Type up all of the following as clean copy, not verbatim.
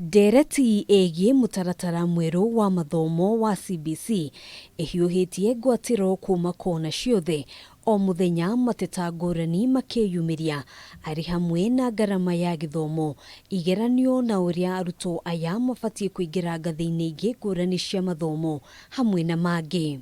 Ndereti ĩgiĩ mutaratara mweru wa mathomo wa CBC ĩhiũhĩtie ngwatĩro kuuma kona ciothe o muthenya mateta ngũrani makĩyumĩria arĩ hamwe na ngarama ya githomo igeranio na ũrĩa arutwo aya mabatie kũingĩra ngathĩ-inĩ ingĩ ngũrani cia mathomo hamwe na mangĩ.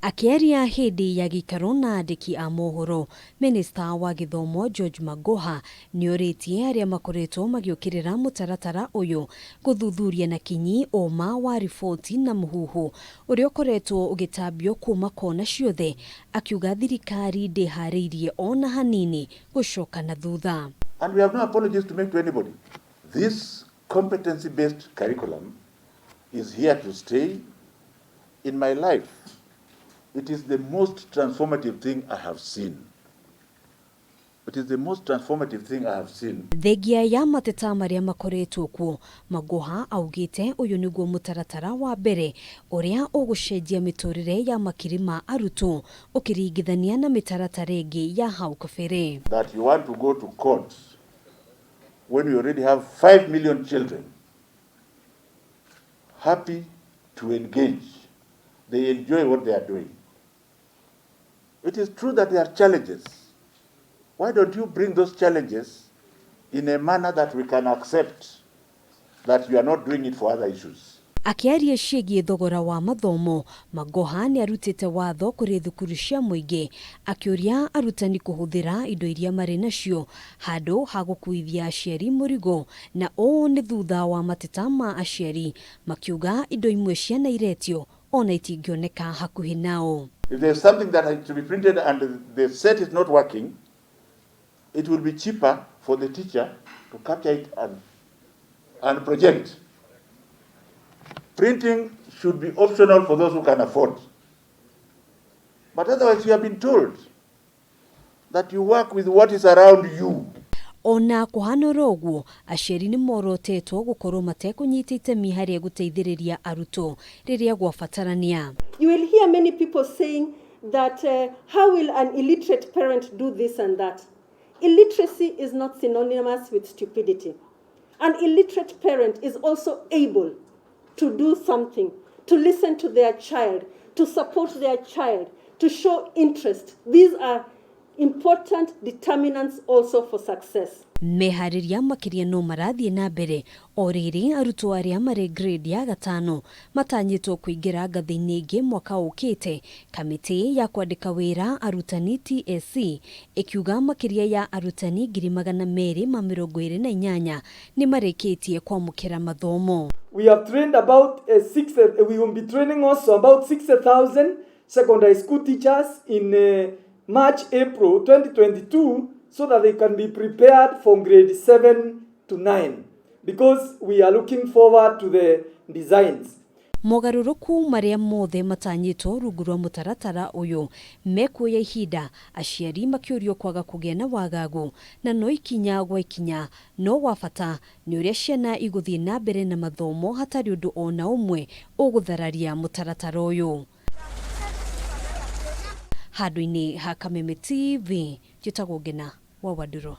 Akiaria hĩndĩ ya gĩikaro na andĩki a mohoro, Minista wa Githomo George Magoha nĩorĩtie arĩa makoretwo magiukirira mutaratara ũyũ gũthuthuria na kinyi ũma wa riboti na mũhuhu ũrĩa ũkoretwo ũgĩtambio kuuma kona ciothe, akiuga thirikari ndĩharĩirie ona hanini gũcoka na thutha. And we have no apologies to make to anybody. This competency-based curriculum is here to stay. In my life, it is the most transformative thing I have seen. It is the most transformative thing I have seen. Thengia ya mateta marĩa makoretwo kuo, Magoha augĩte ũyũ nĩguo mutaratara wa mbere ũrĩa ũgũcenjia mĩtũrĩre ya makiri ma arutwo ũkĩringithania na mĩtaratara ĩngĩ ya hau kabere. That you want to go to court when you already have 5 million children happy to engage. They enjoy what they are doing. It is true that there are challenges. Why don't you bring those challenges in a manner that we can accept that you are not doing it for other issues? Akiaria ciĩgiĩ thogora wa mathomo, Magoha nĩarutĩte watho kũrĩ thukuru cia mũingĩ akĩũria arutani kũhũthĩra indo iria marĩ nacio handũ ha gũkuithia aciari mũrigo, na ũũ nĩ thutha wa mateta ma aciari makiuga indo imwe ciana iretio ona itingĩoneka hakuhĩ nao. If there's something that has to be printed and the set is not working, it will be cheaper for the teacher to capture it and project. Printing should be optional for those who can afford. But otherwise you have been told that you work with what is around you. Ona kũhana ũguo, aciari nĩmorotetwo gũkorwo matekũnyita itemi harĩ gũteithĩrĩria arutwo rĩrĩa gwabatarania. You will hear many people saying that how will an illiterate parent do this and that? Illiteracy is not synonymous with stupidity. An illiterate parent is also able to do something, to listen to their child, to support their child, to show interest. These are important determinants also for success. Mehariria makiria no marathiĩ na mbere o rĩrĩ arutwo arĩa marĩ grade ya gatano matanyĩtwo kũingĩra ngathĩ-inĩ ingĩ mwaka ũkĩte. Kamĩtĩ ya kwandĩka wĩra arutani TSC ĩkiuga makiria ya arutani 228 nĩ marĩkĩtie kwamũkĩra mathomo. We have trained about we will be training also about 60,000 secondary school teachers in March, April 2022, so that they can be prepared from grade 7 to 9, because we are looking forward to the designs. Mogarũrũku marĩa mothe matanyĩtwo rungu rwa mutaratara ũyũ mekuoya ihinda, aciari makĩũrio kwaga kũgĩa na wagagu, na no ikinya gwa ikinya no wa bata nĩ ũrĩa ciana igũthiĩ na mbere na mathomo hatarĩ ũndũ ona ũmwe ũgũthararia mutaratara ũyũ. Handũ-inĩ ha Kameme TV, njĩtagwo Ngina wa Waduro.